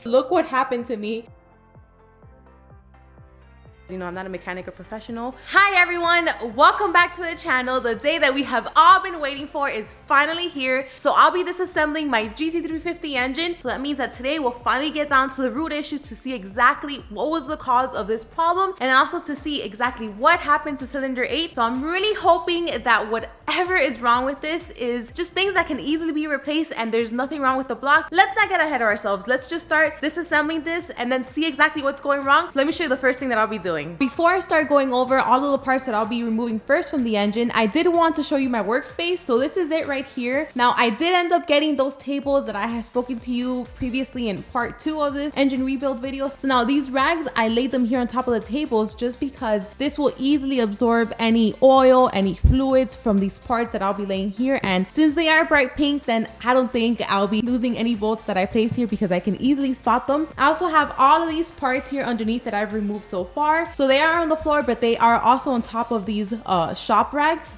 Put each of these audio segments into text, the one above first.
Look what happened to me. You know, I'm not a mechanic or professional. Hi everyone, welcome back to the channel. The day that we have all been waiting for is finally here. So I'll be disassembling my GT350 engine. So that means that today we'll finally get down to the root issue to see exactly what was the cause of this problem and also to see exactly what happened to cylinder 8. So I'm really hoping that whatever is wrong with this is just things that can easily be replaced and there's nothing wrong with the block. Let's not get ahead of ourselves. Let's just start disassembling this and then see exactly what's going wrong. So let me show you the first thing that I'll be doing. Before I start going over all of the parts that I'll be removing first from the engine, I did want to show you my workspace. So this is it right here. Now I did end up getting those tables that I had spoken to you previously in part 2 of this engine rebuild video. So now these rags, I laid them here on top of the tables just because this will easily absorb any oil, any fluids from these parts that I'll be laying here. And since they are bright pink, then I don't think I'll be losing any bolts that I place here because I can easily spot them. I also have all of these parts here underneath that I've removed so far. So they are on the floor, but they are also on top of these shop rags.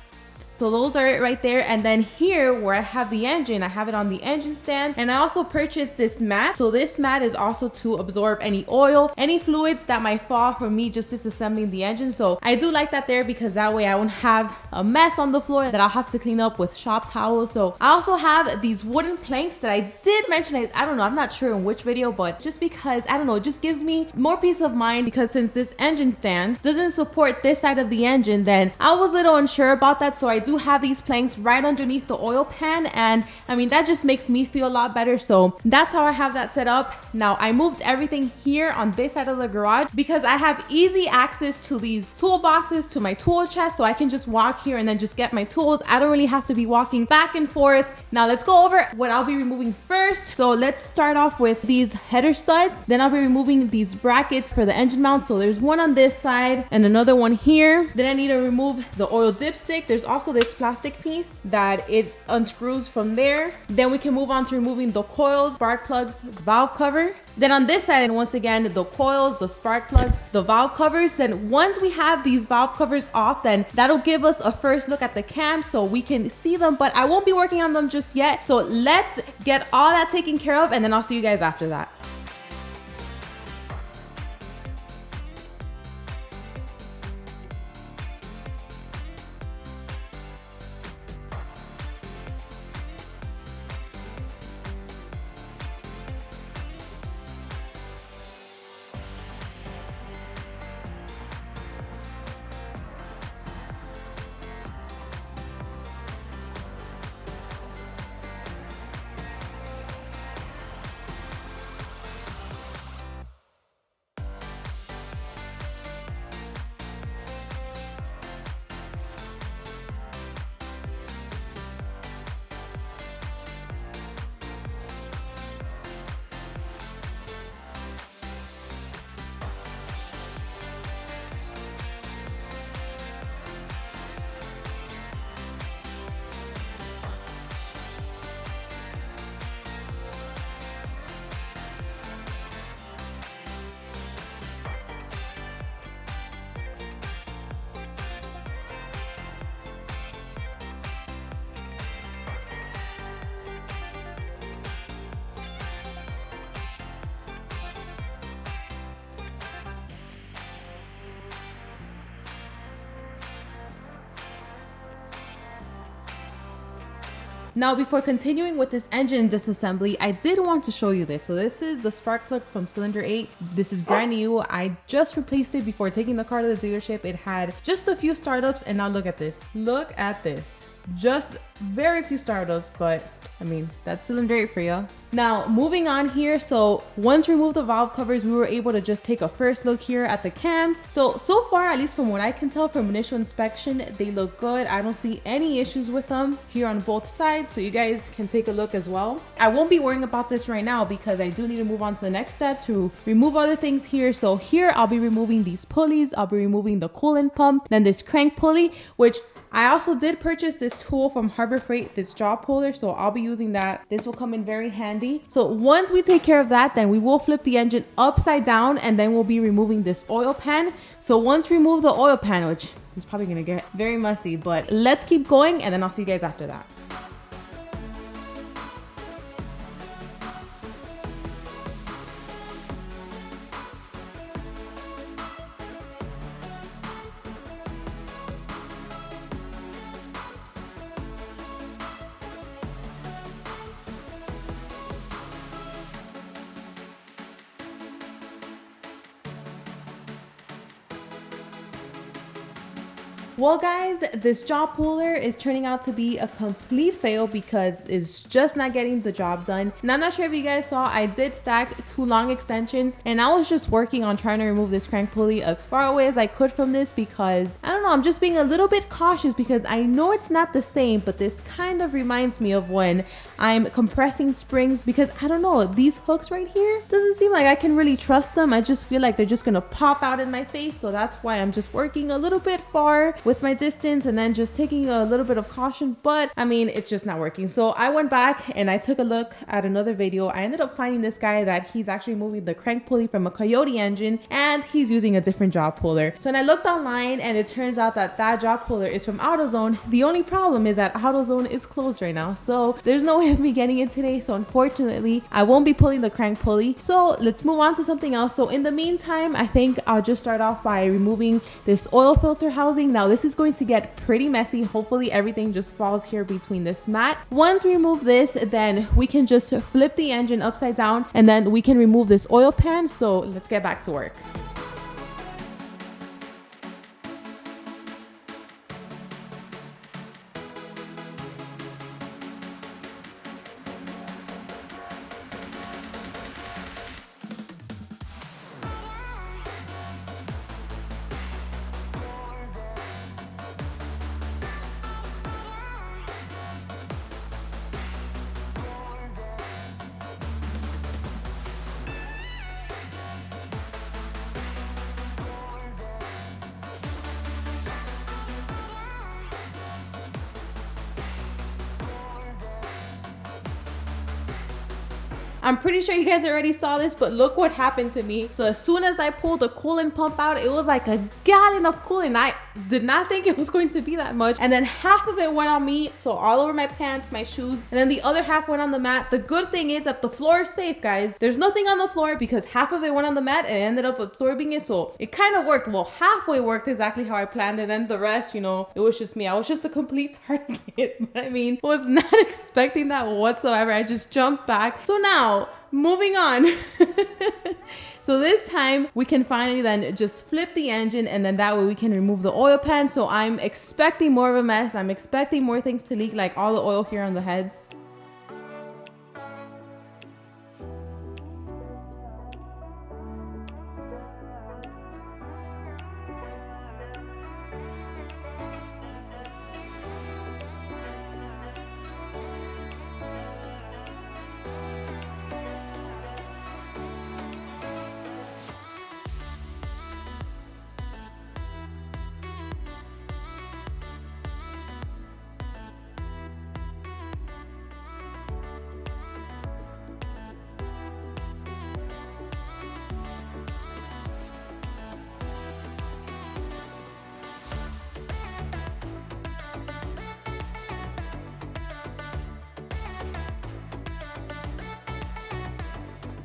So those are right there. And then here where I have the engine, I have it on the engine stand. And I also purchased this mat. So this mat is also to absorb any oil, any fluids that might fall from me just disassembling the engine. So I do like that there because that way I won't have a mess on the floor that I'll have to clean up with shop towels. So I also have these wooden planks that I did mention. I don't know, I'm not sure in which video, but just because, I don't know, it just gives me more peace of mind because since this engine stand doesn't support this side of the engine, then I was a little unsure about that. So I do have these planks right underneath the oil pan, and I mean that just makes me feel a lot better. So that's how I have that set up. Now I moved everything here on this side of the garage because I have easy access to these toolboxes, to my tool chest, so I can just walk here and then just get my tools. I don't really have to be walking back and forth. Now let's go over what I'll be removing first. So let's start off with these header studs. Then I'll be removing these brackets for the engine mount. So there's one on this side and another one here. Then I need to remove the oil dipstick. There's also this plastic piece that it unscrews from there. Then we can move on to removing the coils, spark plugs, valve cover. Then on this side, and once again, the coils, the spark plugs, the valve covers. Then once we have these valve covers off, then that'll give us a first look at the cams so we can see them, but I won't be working on them just yet. So let's get all that taken care of and then I'll see you guys after that. Now, before continuing with this engine disassembly, I did want to show you this. So this is the spark plug from cylinder 8. This is brand new. I just replaced it before taking the car to the dealership. It had just a few startups, and now look at this. Look at this. Just very few startups, but I mean, that's cylinder 8 for you. Now, moving on here. So once we removed the valve covers, we were able to just take a first look here at the cams. So far, at least from what I can tell from initial inspection, they look good. I don't see any issues with them here on both sides. So you guys can take a look as well. I won't be worrying about this right now because I do need to move on to the next step to remove other things here. So here I'll be removing these pulleys. I'll be removing the coolant pump, then this crank pulley, which I also did purchase this tool from Harbor Freight, this jaw puller, so I'll be using that. This will come in very handy. So once we take care of that, then we will flip the engine upside down and then we'll be removing this oil pan. So once we remove the oil pan, which is probably gonna get very messy, but let's keep going and then I'll see you guys after that. Well guys, this jaw puller is turning out to be a complete fail because it's just not getting the job done. And I'm not sure if you guys saw, I did stack 2 long extensions and I was just working on trying to remove this crank pulley as far away as I could from this because, I don't know, I'm just being a little bit cautious because I know it's not the same, but this kind of reminds me of when I'm compressing springs because I don't know, these hooks right here, doesn't seem like I can really trust them. I just feel like they're just gonna pop out in my face. So that's why I'm just working a little bit far with my distance and then just taking a little bit of caution, but I mean, it's just not working. So I went back and I took a look at another video. I ended up finding this guy that he's actually moving the crank pulley from a Coyote engine and he's using a different jaw puller. So when I looked online and it turns out that that jaw puller is from AutoZone. The only problem is that AutoZone is closed right now. So there's no way of me getting it today. So unfortunately, I won't be pulling the crank pulley. So let's move on to something else. So in the meantime, I think I'll just start off by removing this oil filter housing. Now this is going to get pretty messy. Hopefully everything just falls here between this mat. Once we remove this, then we can just flip the engine upside down and then we can remove this oil pan. So let's get back to work. I'm pretty sure you guys already saw this, but look what happened to me. So as soon as I pulled the coolant pump out, it was like a gallon of coolant. I did not think it was going to be that much. And then half of it went on me, so all over my pants, my shoes, and then the other half went on the mat. The good thing is that the floor is safe, guys. There's nothing on the floor because half of it went on the mat and it ended up absorbing it. So it kind of worked. Well, halfway worked exactly how I planned it. And the rest, you know, it was just me. I was just a complete target. But I mean, was not expecting that whatsoever. I just jumped back. So now, moving on. So this time we can finally then just flip the engine and then that way we can remove the oil pan. So I'm expecting more of a mess. I'm expecting more things to leak, like all the oil here on the heads.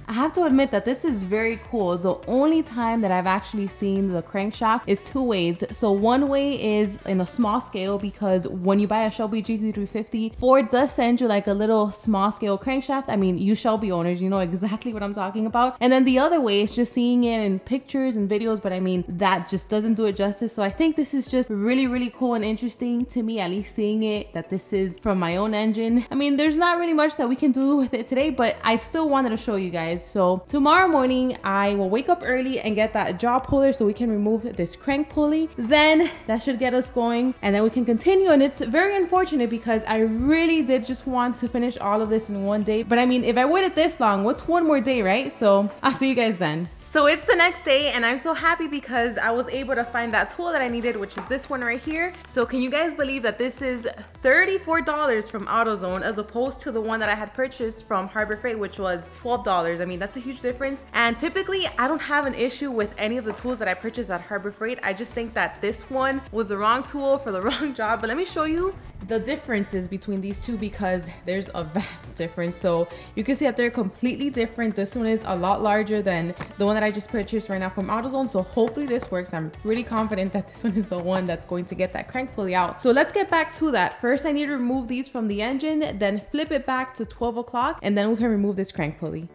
I have to admit that this is very cool. The only time that I've actually seen the crankshaft is 2 ways. So one way is in a small scale because when you buy a Shelby GT350, Ford does send you like a little small scale crankshaft. I mean, you Shelby owners, you know exactly what I'm talking about. And then the other way is just seeing it in pictures and videos, but I mean, that just doesn't do it justice. So I think this is just really, really cool and interesting to me, at least seeing it, that this is from my own engine. I mean, there's not really much that we can do with it today, but I still wanted to show you guys. So tomorrow morning I will wake up early and get that jaw puller so we can remove this crank pulley. Then that should get us going and then we can continue. And it's very unfortunate because I really did just want to finish all of this in one day, but I mean, if I waited this long, what's one more day, right? So I'll see you guys then. So it's the next day and I'm so happy because I was able to find that tool that I needed, which is this one right here. So can you guys believe that this is $34 from AutoZone as opposed to the one that I had purchased from Harbor Freight, which was $12. I mean, that's a huge difference. And typically I don't have an issue with any of the tools that I purchased at Harbor Freight. I just think that this one was the wrong tool for the wrong job. But let me show you the differences between these two because there's a vast difference. So you can see that they're completely different. This one is a lot larger than the one that I just purchased right now from AutoZone. So hopefully this works. I'm really confident that this one is the one that's going to get that crank pulley out. So let's get back to that. First, I need to remove these from the engine, then flip it back to 12 o'clock, and then we can remove this crank pulley.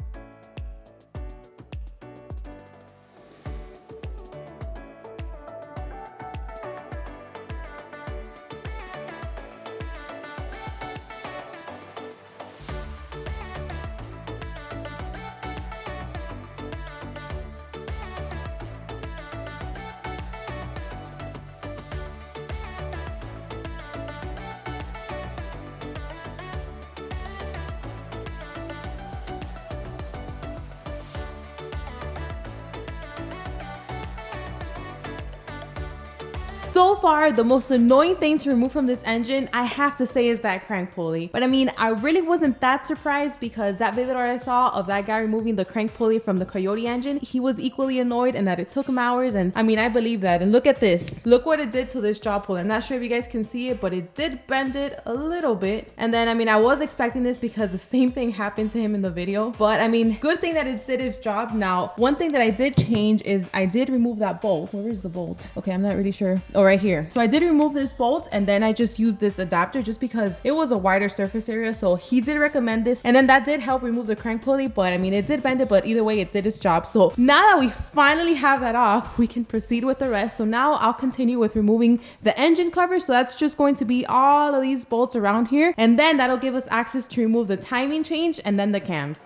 So far, the most annoying thing to remove from this engine, I have to say, is that crank pulley. But I mean, I really wasn't that surprised because that video that I saw of that guy removing the crank pulley from the Coyote engine, he was equally annoyed and that it took him hours. And I mean, I believe that. And look at this. Look what it did to this jaw pulley. I'm not sure if you guys can see it, but it did bend it a little bit. And then, I mean, I was expecting this because the same thing happened to him in the video. But I mean, good thing that it did its job. Now, one thing that I did change is I did remove that bolt. Where is the bolt? Okay, I'm not really sure. Oh, right here. So I did remove this bolt and then I just used this adapter just because it was a wider surface area. So he did recommend this. And then that did help remove the crank pulley. But I mean, it did bend it, but either way, it did its job. So now that we finally have that off, we can proceed with the rest. So now I'll continue with removing the engine cover. So that's just going to be all of these bolts around here. And then that'll give us access to remove the timing change and then the cams.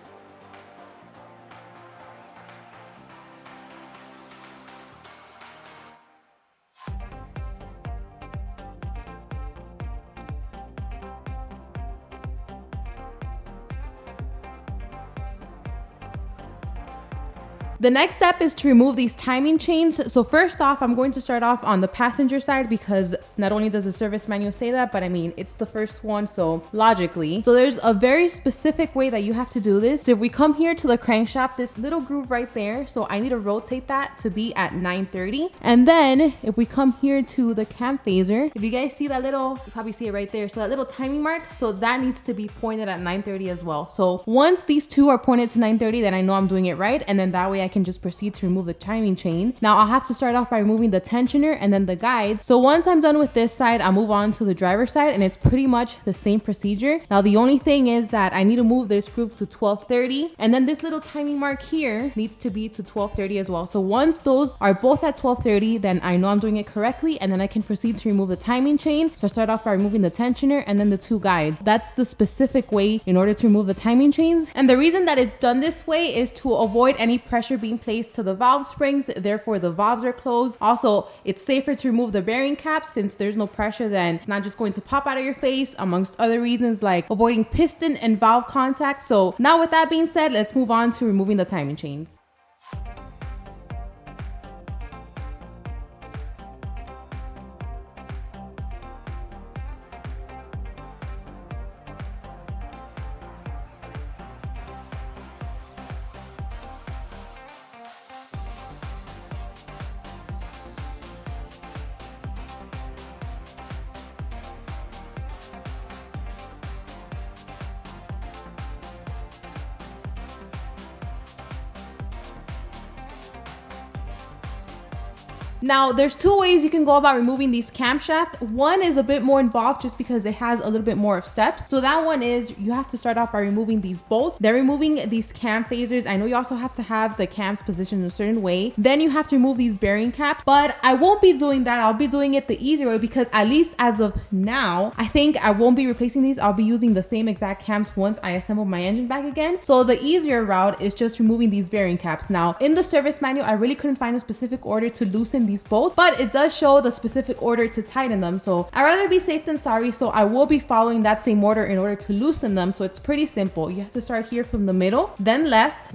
The next step is to remove these timing chains. So first off, I'm going to start off on the passenger side because not only does the service manual say that, but I mean, it's the first one, so logically. So there's a very specific way that you have to do this. So if we come here to the crankshaft, this little groove right there, so I need to rotate that to be at 930. And then if we come here to the cam phaser, if you guys see that little, you probably see it right there. So that little timing mark, so that needs to be pointed at 930 as well. So once these two are pointed to 930, then I know I'm doing it right. And then that way I can just proceed to remove the timing chain. Now I'll have to start off by removing the tensioner and then the guide. So once I'm done with this side, I'll move on to the driver's side and it's pretty much the same procedure. Now the only thing is that I need to move this groove to 1230 and then this little timing mark here needs to be to 1230 as well. So once those are both at 1230, then I know I'm doing it correctly and then I can proceed to remove the timing chain. So I start off by removing the tensioner and then the two guides. That's the specific way in order to remove the timing chains. And the reason that it's done this way is to avoid any pressure being placed to the valve springs, therefore the valves are closed. Also, it's safer to remove the bearing caps since there's no pressure, then it's not just going to pop out of your face, amongst other reasons like avoiding piston and valve contact. So now with that being said, let's move on to removing the timing chains. Now, there's two ways you can go about removing these camshafts. One is a bit more involved just because it has a little bit more of steps. So that one is you have to start off by removing these bolts. Then removing these cam phasers. I know you also have to have the cams positioned in a certain way. Then you have to remove these bearing caps. But I won't be doing that. I'll be doing it the easier way because at least as of now, I think I won't be replacing these. I'll be using the same exact cams once I assemble my engine back again. So the easier route is just removing these bearing caps. Now, in the service manual, I really couldn't find a specific order to loosen these bolts, but it does show the specific order to tighten them. So I'd rather be safe than sorry. So I will be following that same order in order to loosen them. So it's pretty simple. You have to start here from the middle, then left,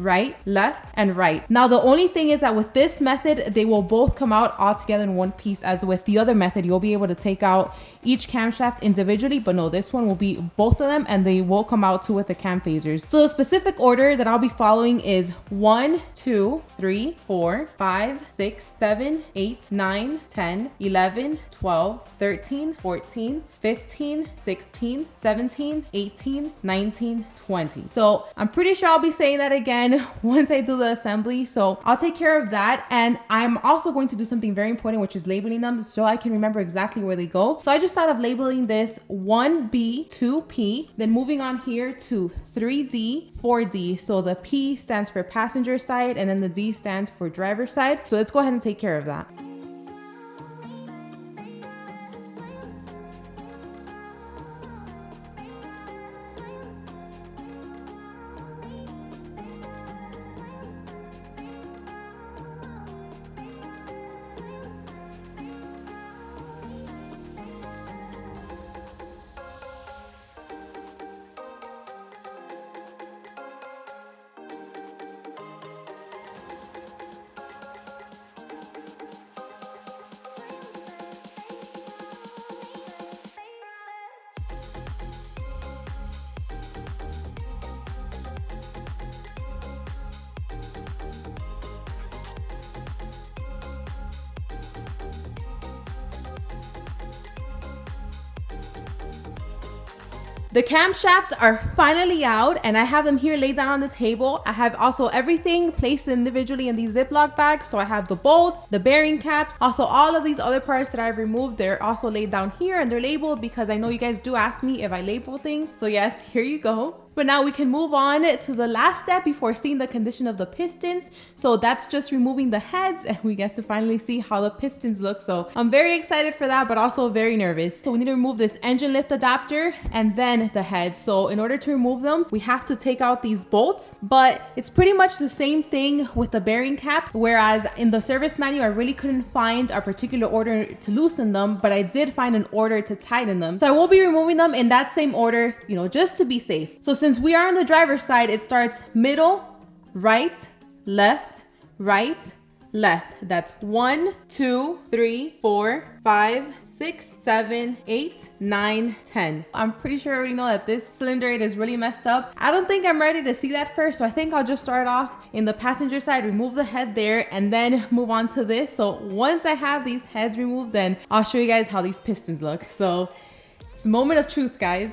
and right. Now, the only thing is that with this method, they will both come out all together in one piece. As with the other method, you'll be able to take out each camshaft individually, but no, this one will be both of them and they will come out too with the cam phasers. So the specific order that I'll be following is 1, 2, 3, 4, 5, 6, 7, 8, 9, 10, 11, 12, 13, 14, 15, 16, 17, 18, 19, 20. So I'm pretty sure I'll be saying that again once I do the assembly. So I'll take care of that. And I'm also going to do something very important, which is labeling them so I can remember exactly where they go. So I just thought of labeling this 1B, 2P, then moving on here to 3D, 4D. So the P stands for passenger side and then the D stands for driver side. So let's go ahead and take care of that. The camshafts are finally out and I have them here laid down on the table. I have also everything placed individually in these Ziploc bags. So I have the bolts, the bearing caps, also all of these other parts that I've removed. They're also laid down here and they're labeled because I know you guys do ask me if I label things. So yes, here you go. But now we can move on to the last step before seeing the condition of the pistons. So that's just removing the heads and we get to finally see how the pistons look. So I'm very excited for that, but also very nervous. So we need to remove this engine lift adapter and then the heads. So in order to remove them, we have to take out these bolts, but it's pretty much the same thing with the bearing caps. Whereas in the service manual, I really couldn't find a particular order to loosen them, but I did find an order to tighten them. So I will be removing them in that same order, you know, just to be safe. So since we are on the driver's side, it starts middle, right, left, right, left. That's 1, 2, 3, 4, 5, 6, 7, 8, 9, 10. I'm pretty sure I already know that this cylinder head is really messed up. I don't think I'm ready to see that first, so I think I'll just start off in the passenger side, remove the head there, and then move on to this. So once I have these heads removed, then I'll show you guys how these pistons look. So it's a moment of truth, guys.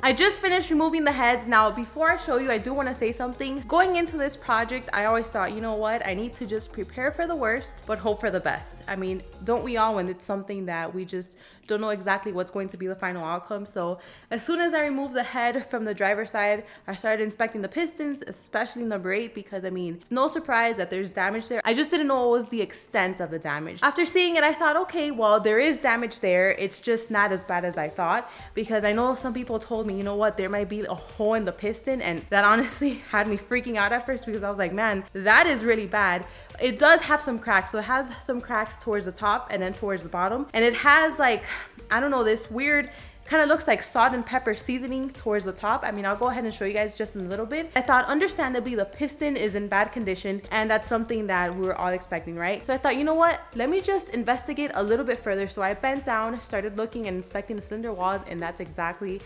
I just finished removing the heads. Now, before I show you, I do want to say something. Going into this project, I always thought, you know what? I need to just prepare for the worst, but hope for the best. I mean, don't we all when it's something that we just don't know exactly what's going to be the final outcome? So as soon as I removed the head from the driver's side, I started inspecting the pistons, especially number 8, because I mean, it's no surprise that there's damage there. I just didn't know what was the extent of the damage. After seeing it, I thought, okay, well, there is damage there. It's just not as bad as I thought, because I know some people told me, you know what, there might be a hole in the piston, and that honestly had me freaking out at first because I was like, man, that is really bad. It does have some cracks. So it has some cracks towards the top and then towards the bottom. And it has like, I don't know, this weird, kind of looks like salt and pepper seasoning towards the top. I mean, I'll go ahead and show you guys just in a little bit. I thought understandably the piston is in bad condition and that's something that we were all expecting, right? So I thought, you know what, let me just investigate a little bit further. So I bent down, started looking and inspecting the cylinder walls, and that's exactly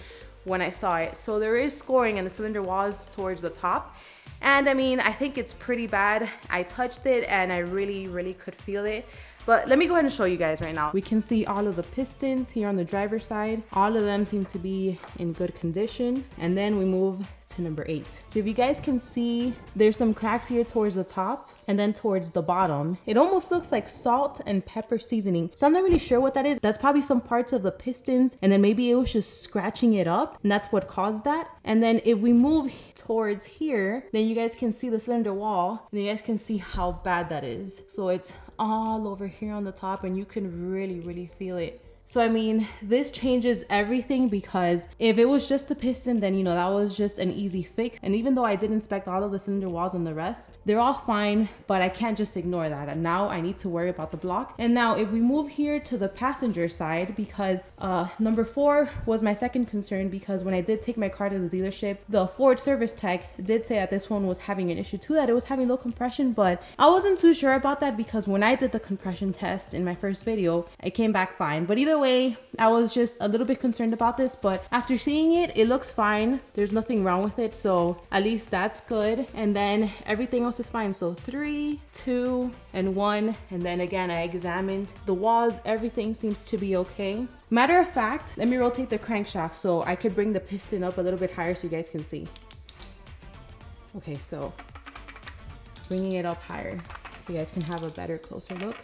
when I saw it. So there is scoring in the cylinder walls towards the top. And I mean, I think it's pretty bad. I touched it and I really could feel it. But let me go ahead and show you guys right now. We can see all of the pistons here on the driver's side. All of them seem to be in good condition. And then we move to number 8. So if you guys can see, there's some cracks here towards the top and then towards the bottom. It almost looks like salt and pepper seasoning. So I'm not really sure what that is. That's probably some parts of the pistons, and then maybe it was just scratching it up and that's what caused that. And then if we move towards here, then you guys can see the cylinder wall and you guys can see how bad that is. So it's all over here on the top and you can really feel it. So I mean, this changes everything, because if it was just the piston, then you know, that was just an easy fix. And even though I did inspect all of the cylinder walls and the rest, they're all fine, but I can't just ignore that. And now I need to worry about the block. And now if we move here to the passenger side, because number 4 was my second concern, because when I did take my car to the dealership, the Ford service tech did say that this one was having an issue too, that it was having low compression, but I wasn't too sure about that because when I did the compression test in my first video, it came back fine. But either way, I was just a little bit concerned about this, but after seeing it, it looks fine. There's nothing wrong with it, so at least that's good. And then everything else is fine. So 3, 2, and 1. And then again, I examined the walls. Everything seems to be okay. Matter of fact, let me rotate the crankshaft so I could bring the piston up a little bit higher so you guys can see. Okay, so bringing it up higher so you guys can have a better, closer look.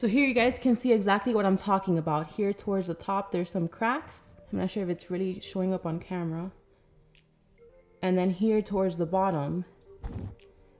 So here you guys can see exactly what I'm talking about. Here towards the top, there's some cracks. I'm not sure if it's really showing up on camera. And then here towards the bottom,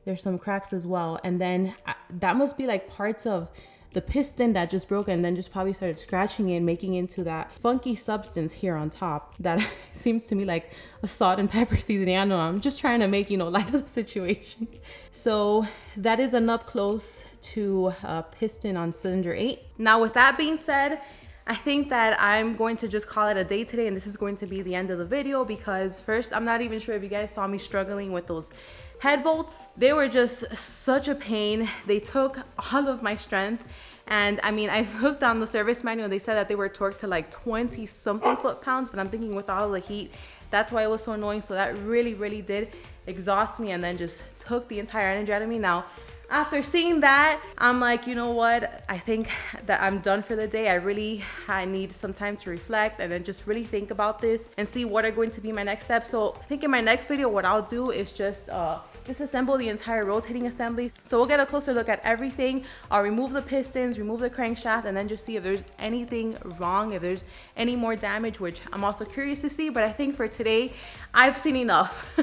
there's some cracks as well. And then that must be like parts of the piston that just broke and then just probably started scratching it, making into that funky substance here on top that seems to me like a salt and pepper seasoning. I don't know, I'm just trying to make, you know, light of the situation. So that is an up close to piston on cylinder 8. Now with that being said, I think that I'm going to just call it a day today, and this is going to be the end of the video, because first, I'm not even sure if you guys saw me struggling with those head bolts. They were just such a pain. They took all of my strength. And I mean, I looked on the service manual, they said that they were torqued to like 20 something foot-pounds, but I'm thinking with all the heat, that's why it was so annoying. So that really did exhaust me and then just took the entire energy out of me. Now, after seeing that, I'm like, you know what? I think that I'm done for the day. I need some time to reflect and then just really think about this and see what are going to be my next steps. So I think in my next video, what I'll do is just disassemble the entire rotating assembly. So we'll get a closer look at everything. I'll remove the pistons, remove the crankshaft, and then just see if there's anything wrong, if there's any more damage, which I'm also curious to see. But I think for today, I've seen enough.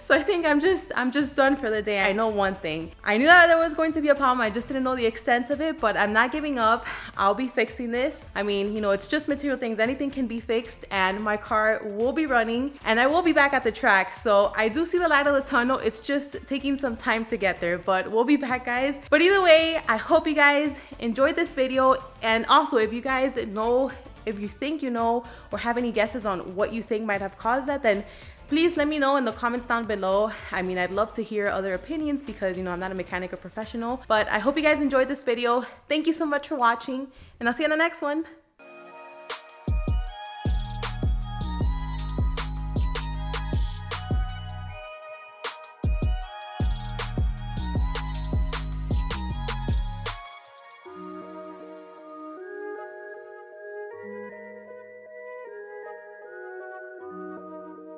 So I think I'm just done for the day. I know one thing. I knew that there was going to be a problem. I just didn't know the extent of it, but I'm not giving up. I'll be fixing this. I mean, you know, it's just material things. Anything can be fixed, and my car will be running and I will be back at the track. So I do see the light of the tunnel. It's just taking some time to get there, but we'll be back, guys. But either way, I hope you guys enjoyed this video. And also, if you guys know, if you think you know or have any guesses on what you think might have caused that, then please let me know in the comments down below. I mean, I'd love to hear other opinions because, you know, I'm not a mechanic or professional. But I hope you guys enjoyed this video. Thank you so much for watching, and I'll see you in the next one.